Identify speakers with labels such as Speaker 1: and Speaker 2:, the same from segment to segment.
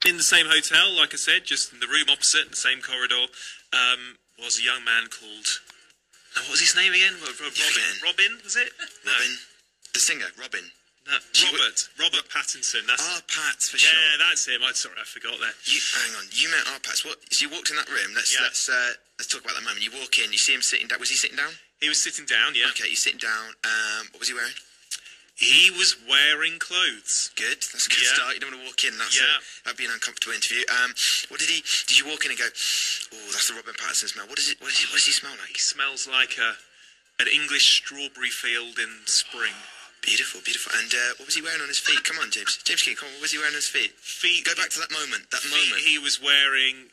Speaker 1: In the same hotel, like I said, just in the room opposite, the same corridor, was a young man called... what was his name again? Robin, was it?
Speaker 2: Robin? No. The singer, Robin?
Speaker 1: No, Robert Pattinson.
Speaker 2: Pats, for sure.
Speaker 1: Yeah, that's him. Sorry, I forgot that.
Speaker 2: Hang on, you met Pats. What? So you walked in that room. Let's talk about that moment. You walk in, you see him sitting down. Was he sitting down?
Speaker 1: He was sitting down, yeah.
Speaker 2: Okay, he's sitting down. What was he wearing?
Speaker 1: He was wearing clothes.
Speaker 2: Good, that's a good start. You don't want to walk in, that'd be an uncomfortable interview. Did you walk in and go, oh, that's the Robin Pattinson smell? What does he smell like?
Speaker 1: He smells like an English strawberry field in spring.
Speaker 2: Beautiful, beautiful. And what was he wearing on his feet? Come on, James. James King, come on, what was he wearing on his feet? Go back to that moment,
Speaker 1: He was wearing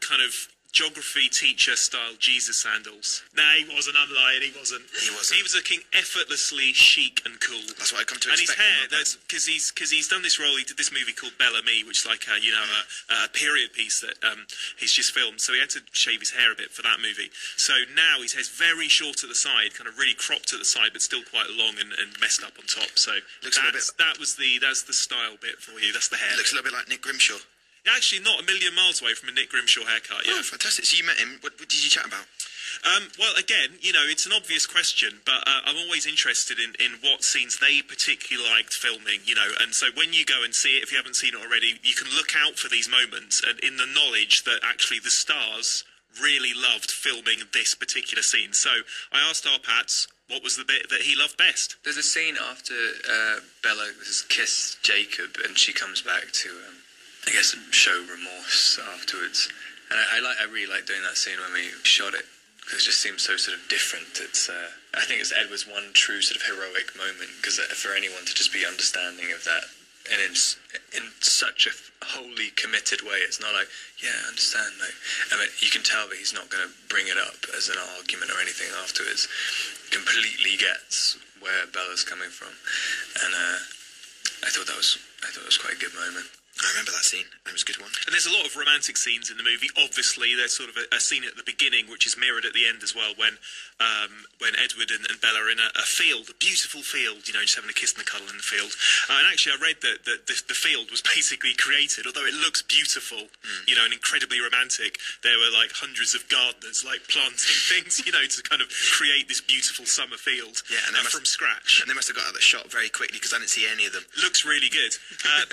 Speaker 1: kind of geography teacher style Jesus sandals. Nah, he wasn't. I'm lying. He wasn't. He was looking effortlessly chic and cool.
Speaker 2: That's what I come to
Speaker 1: expect.
Speaker 2: And
Speaker 1: his hair, that's because he's done this role. He did this movie called Bel Ami, which is like a period piece that he's just filmed. So he had to shave his hair a bit for that movie. So now his hair's very short at the side, kind of really cropped at the side, but still quite long and messed up on top. So that's the style bit for you. That's the hair.
Speaker 2: Looks a little bit like Nick Grimshaw.
Speaker 1: Actually, not a million miles away from a Nick Grimshaw haircut, yeah.
Speaker 2: Oh, fantastic. So you met him. What did you chat about?
Speaker 1: Well, again, it's an obvious question, but I'm always interested in what scenes they particularly liked filming, and so when you go and see it, if you haven't seen it already, you can look out for these moments, and in the knowledge that actually the stars really loved filming this particular scene. So I asked our Pats, what was the bit that he loved best?
Speaker 3: There's a scene after Bella has kissed Jacob, and she comes back to... I guess show remorse afterwards, and I really like doing that scene when we shot it because it just seems so sort of different. I think it's Edward's one true sort of heroic moment because for anyone to just be understanding of that and in such a wholly committed way, it's not like I understand. You can tell that he's not going to bring it up as an argument or anything afterwards. Completely gets where Bella's coming from, and I thought that was quite a good moment.
Speaker 2: I remember that scene. It was a good one.
Speaker 1: And there's a lot of romantic scenes in the movie. Obviously, there's sort of a scene at the beginning, which is mirrored at the end as well, when Edward and Bella are in a field, a beautiful field, just having a kiss and a cuddle in the field. And actually, I read that the field was basically created, although it looks beautiful, and incredibly romantic. There were like hundreds of gardeners like planting things, to kind of create this beautiful summer field from scratch.
Speaker 2: And they must have got out of the shot very quickly because I didn't see any of them.
Speaker 1: Looks really good.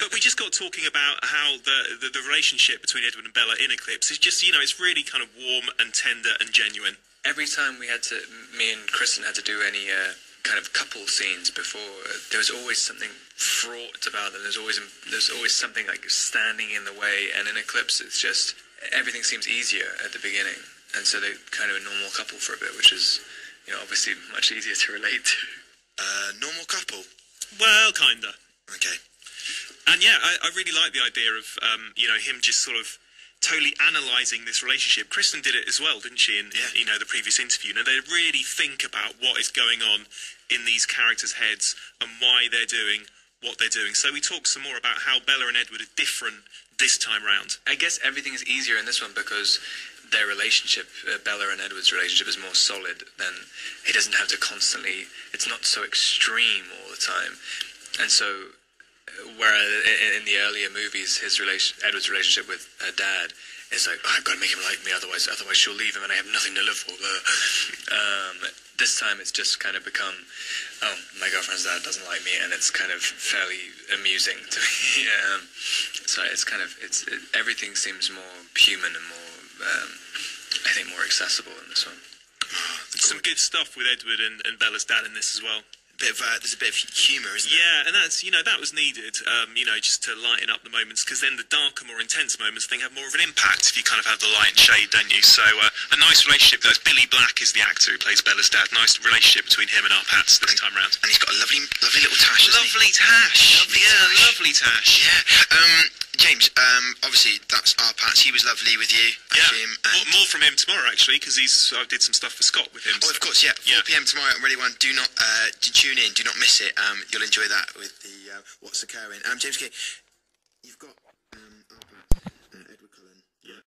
Speaker 1: But we just got talking about how the relationship between Edward and Bella in Eclipse is just, it's really kind of warm and tender and genuine.
Speaker 3: Every time me and Kristen had to do any kind of couple scenes before, there was always something fraught about them. There's always something like standing in the way, and in Eclipse it's just, everything seems easier at the beginning, and so they're kind of a normal couple for a bit, which is, obviously much easier to relate to.
Speaker 2: Normal couple?
Speaker 1: Well, kinda.
Speaker 2: Okay.
Speaker 1: And yeah, I really like the idea of, him just sort of totally analysing this relationship. Kristen did it as well, didn't she, in the previous interview? They really think about what is going on in these characters' heads and why they're doing what they're doing. So we talked some more about how Bella and Edward are different this time round.
Speaker 3: I guess everything is easier in this one because their relationship, Bella and Edward's relationship, is more solid. Then he doesn't have to constantly... It's not so extreme all the time. And so... Whereas in the earlier movies, Edward's relationship with her dad is like, I've got to make him like me, otherwise she'll leave him and I have nothing to live for. This time it's just kind of become, my girlfriend's dad doesn't like me, and it's kind of fairly amusing to me. So everything seems more human and more, I think, more accessible in this one.
Speaker 1: Some good stuff with Edward and Bella's dad in this as well.
Speaker 2: There's a bit of humour, isn't there?
Speaker 1: Yeah, and that's, that was needed, just to lighten up the moments, because then the darker, more intense moments, I think, have more of an impact if you kind of have the light and shade, don't you? So, a nice relationship. Billy Black is the actor who plays Bella's dad. Nice relationship between him and our Pats this time round.
Speaker 2: And he's got a lovely little tash,
Speaker 1: Lovely tash. Lovely tash.
Speaker 2: Yeah. James, obviously that's our Pats. He was lovely with you.
Speaker 1: More from him tomorrow, actually, because I did some stuff for Scott with him.
Speaker 2: Oh, of course, 4 p.m. tomorrow at Ready One. Do not tune in. Do not miss it. You'll enjoy that with the what's occurring. James King,